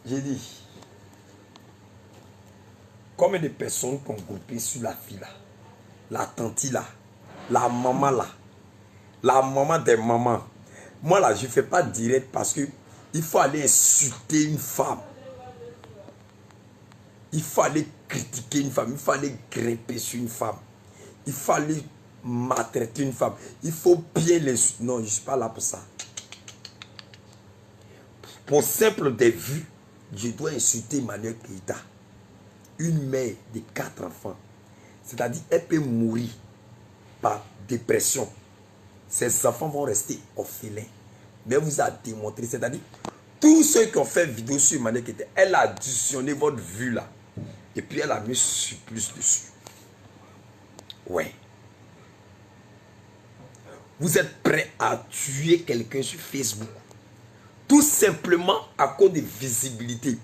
J'ai dit, combien de personnes sont groupées sur la fille là, la tante là, la maman là, la maman des mamans. Moi là, je ne fais pas direct parce que il faut aller insulter une femme. Il faut aller critiquer une femme. Il faut aller grimper sur une femme. Il faut aller maltraiter une femme. Il faut bien l'insulter. Non, je ne suis pas là pour ça. Pour simple des vues, je dois insulter Emmanuel Keïta. Une mère de 4 enfants. C'est-à-dire, elle peut mourir par dépression. Ses enfants vont rester orphelins. Mais elle vous a démontré, c'est-à-dire, tous ceux qui ont fait vidéo sur Emmanuel Keïta, elle a additionné votre vue là. Et puis elle a mis plus dessus. Ouais. Vous êtes prêt à tuer quelqu'un sur Facebook. Tout simplement à cause de visibilité.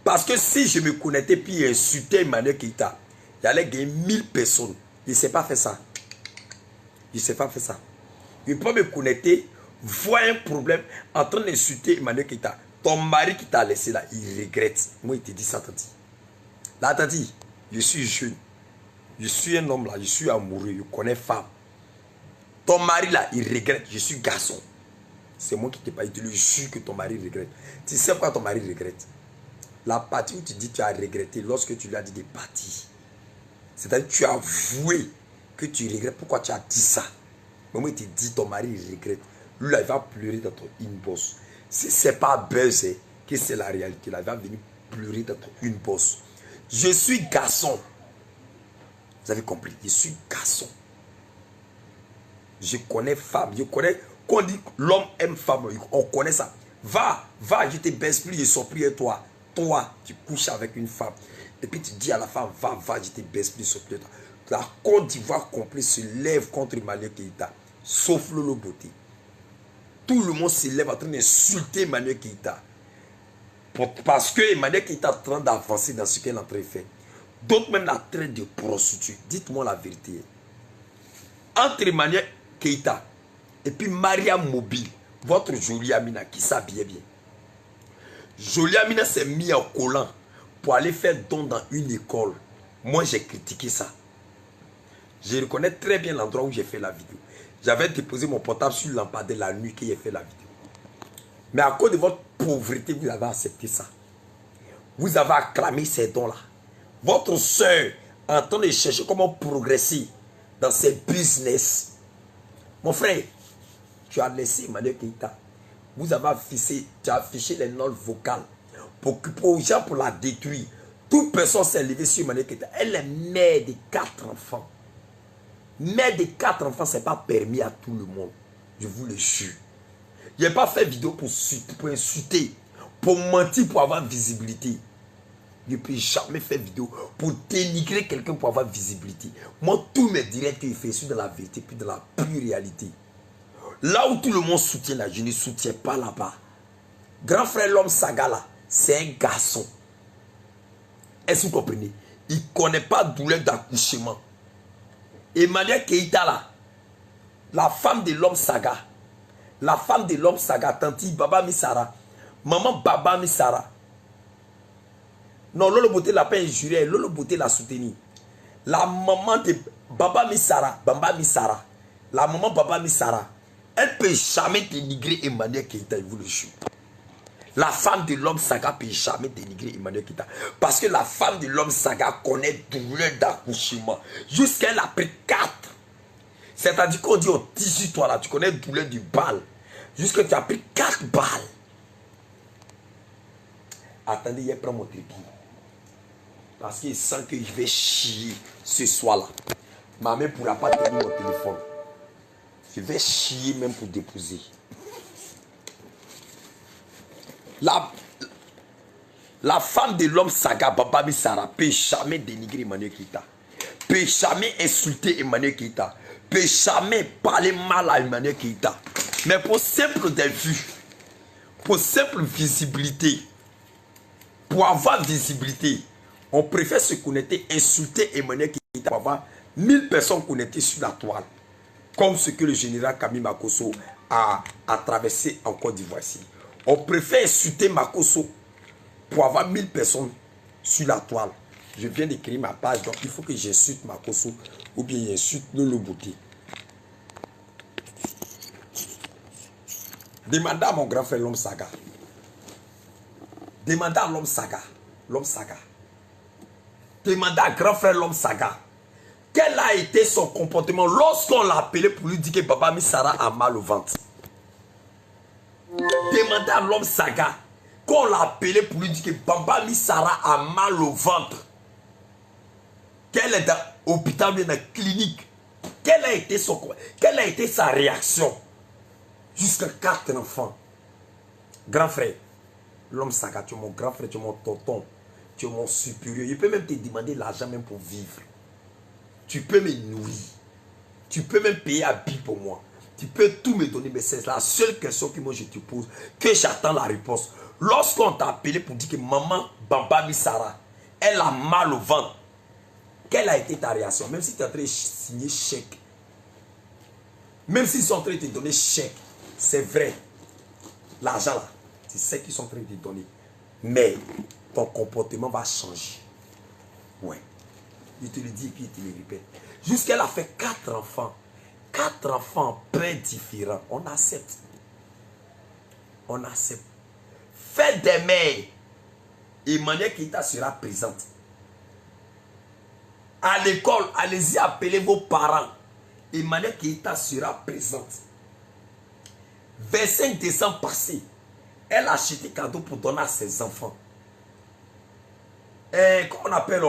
Parce que si je me connectais puis insultais Emmanuel Keïta, j'allais gagner 1000 personnes. Il ne sait pas faire ça. Il ne sait pas faire ça. Il peut me connecter, voir un problème en train d'insulter Emmanuel Keïta. Ton mari qui t'a laissé là, il regrette. Moi, il te dit ça, Tanti. Là, Tanti, je suis jeune. Je suis un homme là, je suis amoureux, je connais femme. Ton mari là, il regrette. Je suis garçon. C'est moi qui t'ai pas dit, je te le jure que ton mari regrette. Tu sais pourquoi ton mari regrette? La partie où tu dis que tu as regretté lorsque tu lui as dit de partir. C'est-à-dire que tu as avoué que tu regrettes. Pourquoi tu as dit ça? Mais moi, il te dit ton mari regrette. Lui là, il va pleurer dans ton inbox. Si ce n'est pas buzz, que c'est la réalité, là, il va venir pleurer dans ton inbox. Je suis garçon. Vous avez compris? Je suis garçon. Je connais femme. Je connais. Quand on dit l'homme aime femme, on connaît ça. Va, je te baisse plus, je sors plus de toi. Toi, tu couches avec une femme. Et puis tu dis à la femme, va, je te baisse plus, je sors plus de toi. La Côte d'Ivoire complète se lève contre Emmanuel Keïta. Sauf Lolo Beauté. Tout le monde se lève en train d'insulter Emmanuel Keïta. Parce que Emmanuel Keïta est en train d'avancer dans ce qu'elle est en train de faire. D'autres même la traitent de prostituée. Dites-moi la vérité. Entre Emmanuel Keïta et puis Maria Mobile, votre jolie Amina qui s'habillait bien. Jolie Amina s'est mis en collant pour aller faire don dans une école. Moi, j'ai critiqué ça. Je reconnais très bien l'endroit où j'ai fait la vidéo. J'avais déposé mon portable sur le lampadaire la nuit que j'ai fait la vidéo. Mais à cause de votre pauvreté, vous avez accepté ça. Vous avez acclamé ces dons-là. Votre soeur est en train de chercher comment progresser dans ses business. Mon frère, tu as laissé Emmanuel Keïta. Vous avez affiché, tu as affiché les notes vocales pour aux gens pour la détruire. Toute personne s'est levée sur Emmanuel Keïta. Elle est mère de 4 enfants. Mère de 4 enfants, ce n'est pas permis à tout le monde. Je vous le jure. Je n'ai pas fait vidéo pour insulter, pour mentir, pour avoir visibilité. Je ne peux jamais faire vidéo pour dénigrer quelqu'un pour avoir visibilité. Moi, tous mes directs que je fais sont dans la vérité, puis dans la pure réalité. Là où tout le monde soutient là, je ne soutiens pas là-bas. Grand frère l'homme Saga là, c'est un garçon. Est-ce que vous comprenez? Il ne connaît pas douleur d'accouchement. Emmanuel Keïta là, la femme de l'homme Saga, la femme de l'homme Saga, Tanti Baba Misara, maman Baba Misara. Non, Lolo Beauté l'a pas injuré, Lolo Beauté l'a soutenu. La maman de Baba Misara, la maman Baba Misara, elle ne peut jamais dénigrer Emmanuel Keïta, je vous le jure. La femme de l'homme Saga ne peut jamais dénigrer Emmanuel Keïta. Parce que la femme de l'homme Saga connaît douleur d'accouchement. Jusqu'à elle a pris 4. C'est-à-dire qu'on dit au 18 toi là, tu connais douleur du balle. Jusqu'à tu as pris 4 balles. Attendez, je prends mon trépied. Parce qu'il sent que je vais chier ce soir là. Ma mère ne pourra pas tenir mon téléphone. Je vais chier même pour déposer. La femme de l'homme Saga, Baba Misara, peut jamais dénigrer Emmanuel Keïta. Peut jamais insulter Emmanuel Keïta. Peut jamais parler mal à Emmanuel Keïta. Mais pour simple des vues, pour simple visibilité, pour avoir visibilité, on préfère se connecter, insulter Emmanuel Keïta pour avoir 1000 personnes connectées sur la toile. Comme ce que le général Camille Makosso a traversé en Côte d'Ivoire. On préfère insulter Makosso pour avoir 1000 personnes sur la toile. Je viens d'écrire ma page, donc il faut que j'insulte Makosso ou bien j'insulte Lolo Beauté. Demandez à mon grand frère l'homme Saga. Demandez à l'homme Saga. L'homme Saga. Demandez à grand frère l'homme Saga. Quel a été son comportement lorsqu'on l'a appelé pour lui dire que Baba Missara a mal au ventre? Demandez à l'homme Saga. Qu'on l'a appelé pour lui dire que Baba Missara a mal au ventre. Qu'elle est dans l'hôpital ou dans la clinique. Quelle a été sa réaction? Jusqu'à 4 enfants. Grand frère, l'homme Saga, tu es mon grand frère, tu es mon tonton, tu es mon supérieur. Je peux même te demander l'argent même pour vivre. Tu peux me nourrir. Tu peux même payer à billet pour moi. Tu peux tout me donner, mais c'est la seule question que moi je te pose, que j'attends la réponse. Lorsqu'on t'a appelé pour dire que maman Baba Missara, elle a mal au ventre, quelle a été ta réaction? Même si tu es en train de signer chèque, même s'ils sont en train de te donner chèque, c'est vrai, l'argent là, c'est ce qu'ils sont en train de te donner. Mais ton comportement va changer. Ouais. Je te le dis et puis je te le répète. Jusqu'elle a fait 4 enfants. 4 enfants très différents. On accepte. On accepte. Faites des mères. Emmanuel Keïta sera présente. À l'école, allez-y appeler vos parents. Emmanuel Keïta sera présente. 25 décembre passé, elle a acheté cadeau pour donner à ses enfants. Comment on appelle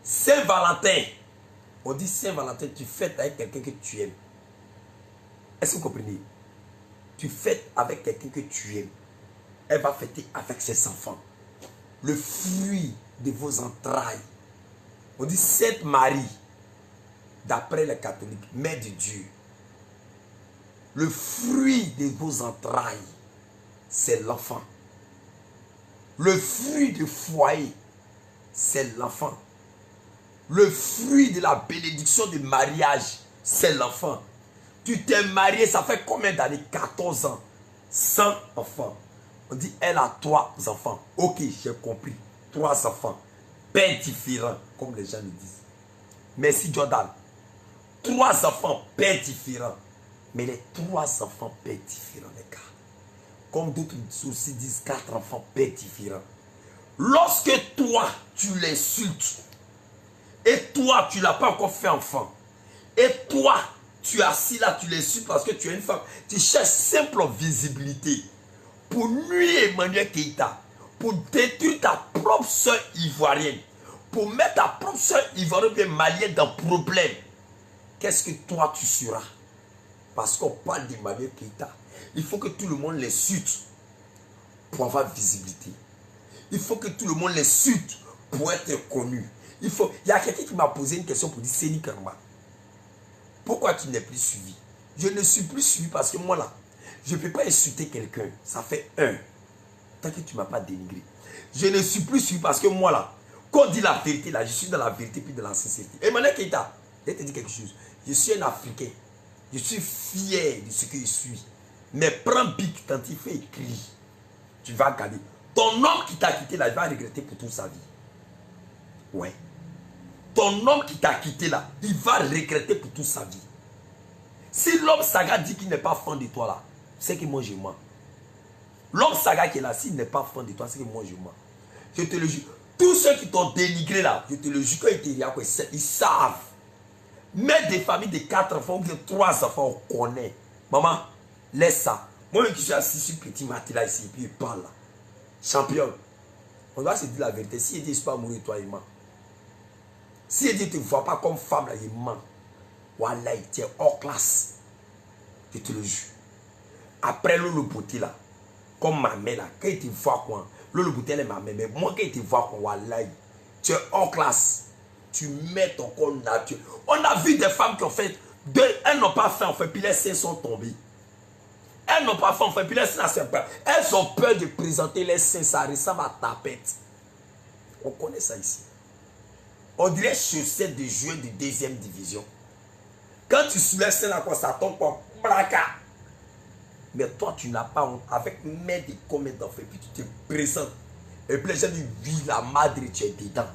Saint-Valentin. On dit Saint-Valentin, tu fêtes avec quelqu'un que tu aimes. Est-ce que vous comprenez? Tu fêtes avec quelqu'un que tu aimes. Elle va fêter avec ses enfants. Le fruit de vos entrailles. On dit Sainte Marie, d'après les catholiques, Mère de Dieu. Le fruit de vos entrailles, c'est l'enfant. Le fruit du foyer, c'est l'enfant. Le fruit de la bénédiction du mariage, c'est l'enfant. Tu t'es marié, ça fait combien d'années? 14 ans. 100 enfants. On dit, elle a 3 enfants. Ok, j'ai compris. 3 enfants. Pères différents, comme les gens le disent. Merci Jordan. 3 enfants, pères différents. Mais les 3 enfants, pères différents, les gars. Comme d'autres aussi disent, 4 enfants, pères différents. Lorsque toi, tu l'insultes, et toi, tu ne l'as pas encore fait enfant, et toi, tu es assis là, tu l'insultes parce que tu es une femme, tu cherches simple visibilité pour nuire Emmanuel Keïta, pour détruire ta propre soeur ivoirienne, pour mettre ta propre soeur ivoirienne bien malienne dans le problème. Qu'est-ce que toi tu seras? Parce qu'on parle d'Emmanuel Keïta. Il faut que tout le monde l'insulte pour avoir visibilité. Il faut que tout le monde l'insulte pour être connu. Il y a quelqu'un qui m'a posé une question pour dire, Séni Karma, pourquoi tu n'es plus suivi? Je ne suis plus suivi parce que moi là, je ne peux pas insulter quelqu'un. Ça fait 1. Tant que tu ne m'as pas dénigré. Je ne suis plus suivi parce que moi là, quand on dit la vérité là, je suis dans la vérité puis dans la sincérité. Emmanuel Keïta, je vais te dire quelque chose. Je suis un Africain. Je suis fier de ce que je suis. Mais prends Bic, quand il fait écrire, tu vas regarder. Ton homme qui t'a quitté là, il va regretter pour toute sa vie. Ouais. Ton homme qui t'a quitté là, il va regretter pour toute sa vie. Si l'homme Saga dit qu'il n'est pas fan de toi là, c'est que moi je mens. L'homme Saga qui est là, s'il n'est pas fan de toi, c'est que moi je mens. Je te le jure. Tous ceux qui t'ont dénigré là, je te le jure, quand ils savent. Mais des familles de 4 enfants ou de 3 enfants, on connaît. Maman, laisse ça. Moi-même qui suis assis sur petit matin là ici, et puis il parle là. Champion. On doit se dire la vérité. Si il dit pas mourir, toi, il ment. Si il dit tu ne vois pas comme femme là, il ment. Voilà, il tient hors classe. Je te le jure. Après le beauté là, comme ma mère là, quand il te voit quoi, le beauté elle est ma mère, mais moi quand il te voit quoi, voilà, tu es hors classe. Tu mets ton corps naturel. On a vu des femmes qui ont fait, elles n'ont pas fait en fait, puis les seins sont tombés. Elles n'ont pas fait en fait, puis les seins sont pas. Elles ont peur de présenter les seins, ça ressemble à tapette. On connaît ça ici. On dirait chaussettes de joueurs de 2e division. Quand tu soulèves ça là, ça tombe comme braca. Mais toi, tu n'as pas honte. Avec merde de combien d'enfants, puis tu te présentes. Et puis les gens disent, oui, la madre, tu es dedans.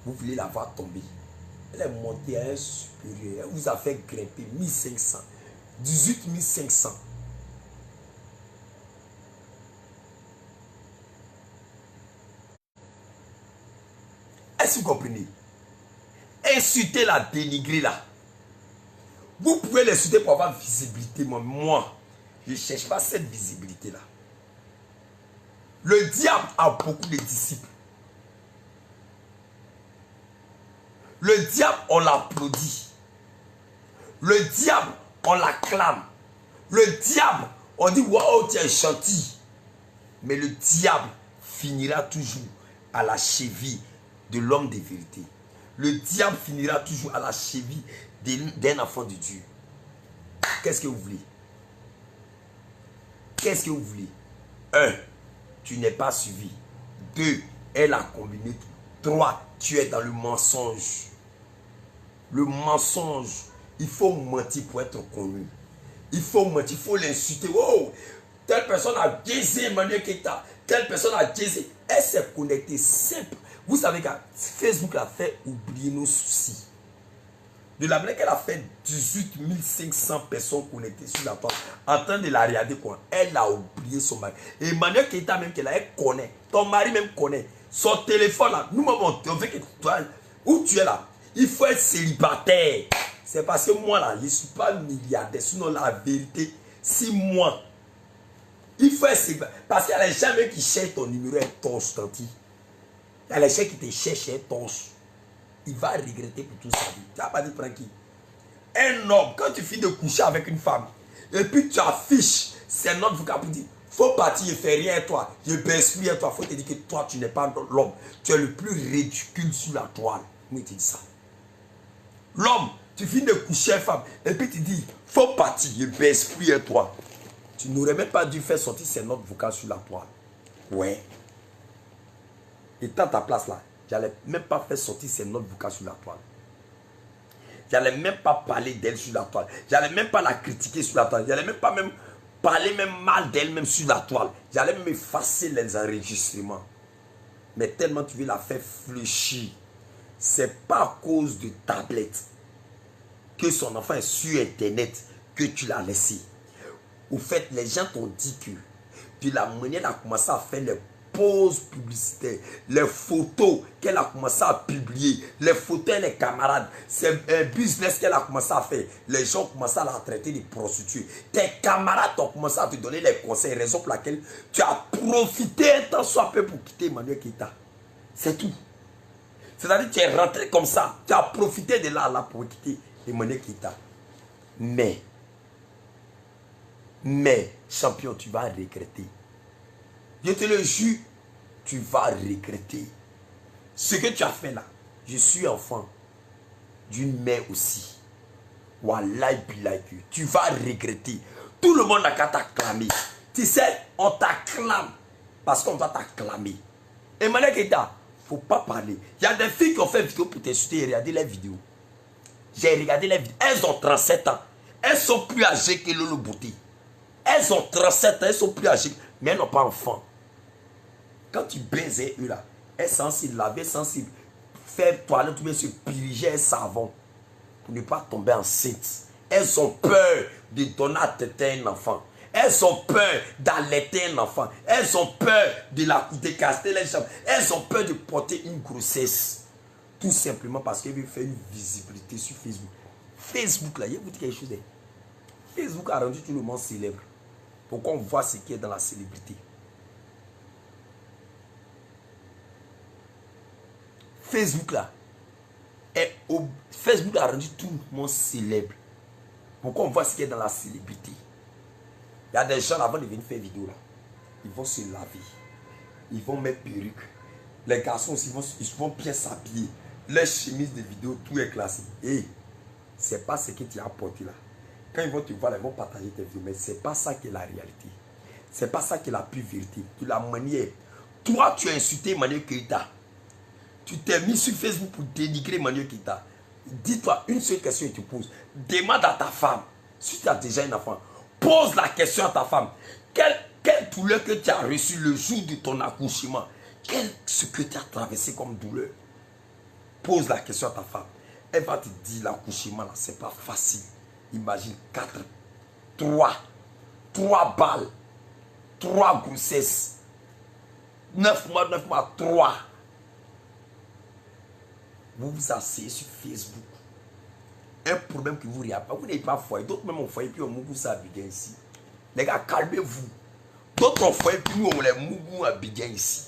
Vous voulez la voir tomber. Elle est montée à un supérieur. Elle vous a fait grimper 1500. 18 500. Est-ce que vous comprenez? Insulter la, dénigrer là. Vous pouvez l'insulter pour avoir visibilité. Moi, je ne cherche pas cette visibilité là. Le diable a beaucoup de disciples. Le diable, on l'applaudit. Le diable, on l'acclame. Le diable, on dit waouh, tu es gentil. Mais le diable finira toujours à la cheville de l'homme de vérité. Le diable finira toujours à la cheville d'un enfant de Dieu. Qu'est-ce que vous voulez? Qu'est-ce que vous voulez? 1. Tu n'es pas suivi. 2. Elle a combiné tout. 3. Tu es dans le mensonge. Le mensonge. Il faut mentir pour être connu. Il faut mentir, il faut l'insulter. Oh, telle personne a biaisé Emmanuel Keita. Telle personne a biaisé. Elle s'est connectée simple. Vous savez que Facebook a fait oublier nos soucis. De la manière qu'elle a fait 18 500 personnes connectées sur la toile, en train de la regarder, quoi. Elle a oublié son mari. Et Emmanuel Keita même qu'elle a, elle connaît. Ton mari même connaît. Son téléphone là, nous on veut que toi, où tu es là, il faut être célibataire. C'est parce que moi là, je ne suis pas milliardaire. Sinon la vérité, si moi, il faut être célibataire. Parce qu'il y a les gens même qui cherchent ton numéro, elle torche, tanti. Il y a les gens qui te cherchent, elle torche. Il va regretter pour toute sa vie. Tu n'as pas dit prends qui? Un homme, quand tu finis de coucher avec une femme, et puis tu affiches, c'est notre vocabulaire pour dire, faut partir, je ne fais rien à toi, je baisse plus à toi. Il faut te dire que toi, tu n'es pas l'homme. Tu es le plus ridicule sur la toile. Moi, tu dis ça. L'homme, tu finis de coucher avec une femme, et puis tu dis, faut partir, je baisse plus à toi. Tu n'aurais même pas dû faire sortir ces notes vocales sur la toile. Ouais. Et dans ta place là, j'allais même pas faire sortir ces notes vocales sur la toile. J'allais même pas parler d'elle sur la toile. J'allais même pas la critiquer sur la toile. J'allais même pas même parler même mal d'elle même sur la toile. J'allais même effacer les enregistrements. Mais tellement tu veux la faire fléchir. C'est pas à cause de tablette que son enfant est sur internet que tu l'as laissé. Au fait, les gens t'ont dit que de la manière qu'elle a commencé à faire les pause publicitaire, les photos qu'elle a commencé à publier, les photos et les camarades, c'est un business qu'elle a commencé à faire. Les gens ont commencé à la traiter de prostituée. Tes camarades ont commencé à te donner les conseils, raison pour laquelle tu as profité un temps soit peu pour quitter Emmanuel Keita. C'est tout. C'est-à-dire que tu es rentré comme ça, tu as profité de là pour quitter Emmanuel Keita. Mais, champion, tu vas regretter. Je te le jure, tu vas regretter. Ce que tu as fait là, je suis enfant d'une mère aussi. Wallahi billahi, tu vas regretter. Tout le monde n'a qu'à t'acclamer. Tu sais, on t'acclame parce qu'on doit t'acclamer. Emmanuel Keita, il ne faut pas parler. Il y a des filles qui ont fait vidéo pour t'insulter et regarder les vidéos. J'ai regardé les vidéos. Elles ont 37 ans. Elles sont plus âgées que Lolo Bouté. Elles ont 37 ans, elles sont plus âgées, mais elles n'ont pas enfant. Quand tu baisais eux là, elles sont sensibles, laver, sensibles, faire toilette ou bien se piriger un savon pour ne pas tomber enceinte. Elles ont peur de donner à téter un enfant. Elles ont peur d'allaiter un enfant. Elles ont peur de casser les jambes. Elles ont peur de porter une grossesse. Tout simplement parce qu'elles veulent faire une visibilité sur Facebook. Facebook là, je vous dis quelque chose. Facebook a rendu tout le monde célèbre. Pour qu'on voit ce qui est dans la célébrité. Facebook là, Facebook a rendu tout le monde célèbre. Pour qu'on voit ce qui est dans la célébrité. Il y a des gens avant de venir faire vidéo là. Ils vont se laver. Ils vont mettre perruque. Les garçons aussi ils vont bien s'habiller. Les chemises de vidéo, tout est classé. Et c'est pas ce que tu as apporté là. Quand ils vont te voir, ils vont partager tes vidéos. Mais ce n'est pas ça qui est la réalité. Ce n'est pas ça qui est la pure vérité. De la manière. Toi, tu as insulté Emmanuel Keita. Tu t'es mis sur Facebook pour dénigrer Emmanuel Keita. Dis-toi une seule question et tu poses. Demande à ta femme. Si tu as déjà un enfant, pose la question à ta femme. Quelle douleurs que tu as reçues le jour de ton accouchement, qu'est-ce que tu as traversé comme douleur? Pose la question à ta femme. Elle va te dire l'accouchement là, c'est pas facile. Imagine 3 balles, 3 grossesses, 9 mois, 3. Vous vous asseyez sur Facebook. Un problème que vous n'avez pas. Vous n'avez pas foyer. D'autres même ont foyer, puis on mougou ça Abidjan ici. Les gars, calmez-vous. D'autres ont foyer, puis nous on les mougou Abidjan ici.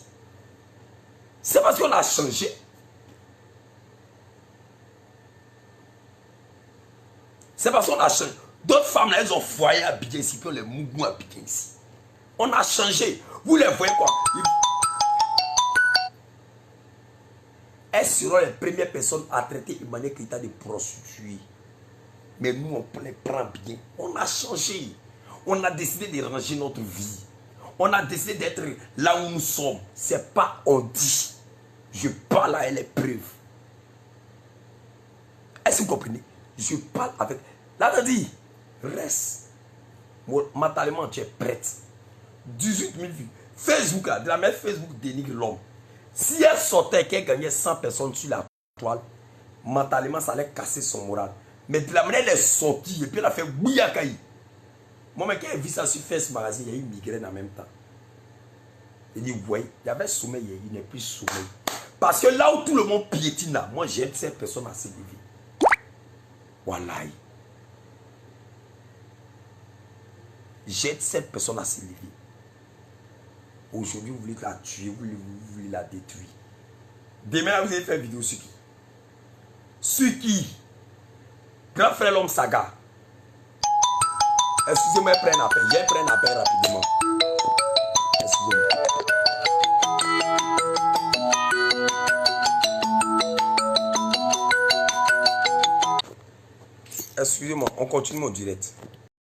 C'est parce qu'on a changé. C'est parce qu'on a changé. D'autres femmes, là, elles ont foyer à Abidjan ici, puis on les mougou à Abidjan ici. On a changé. Vous les voyez quoi? Elles seront les premières personnes à traiter Emmanuel Keïta de prostituées. Mais nous, on les prend bien. On a changé. On a décidé de ranger notre vie. On a décidé d'être là où nous sommes. C'est pas on dit. Je parle à les preuves. Est-ce que vous comprenez? Je parle avec... Là, on dit, reste. Mentalement, tu es prête. 18 000 vues. Facebook, là, de la même Facebook dénigre l'homme. Si elle sortait, qu'elle gagnait 100 personnes sur la toile, mentalement, ça allait casser son moral. Mais de la manière, elle est sortie et puis elle a fait bouillakaï. Moi, mais quand elle vit ça sur Facebook Magazine, il y a eu une migraine en même temps. Il dit, oui, il y avait sommeil, il n'est plus sommeil. Parce que là où tout le monde piétine, là, moi, j'aide cette personne à s'élever. Wallahi. J'aide cette personne à s'élever. Aujourd'hui, vous voulez la tuer, vous voulez la détruire. Demain, vous allez faire une vidéo sur qui? Sur qui? Grand frère l'homme saga. Excusez-moi, prends un appel. Je prends un appel rapidement. Excusez-moi. Excusez-moi, on continue mon direct.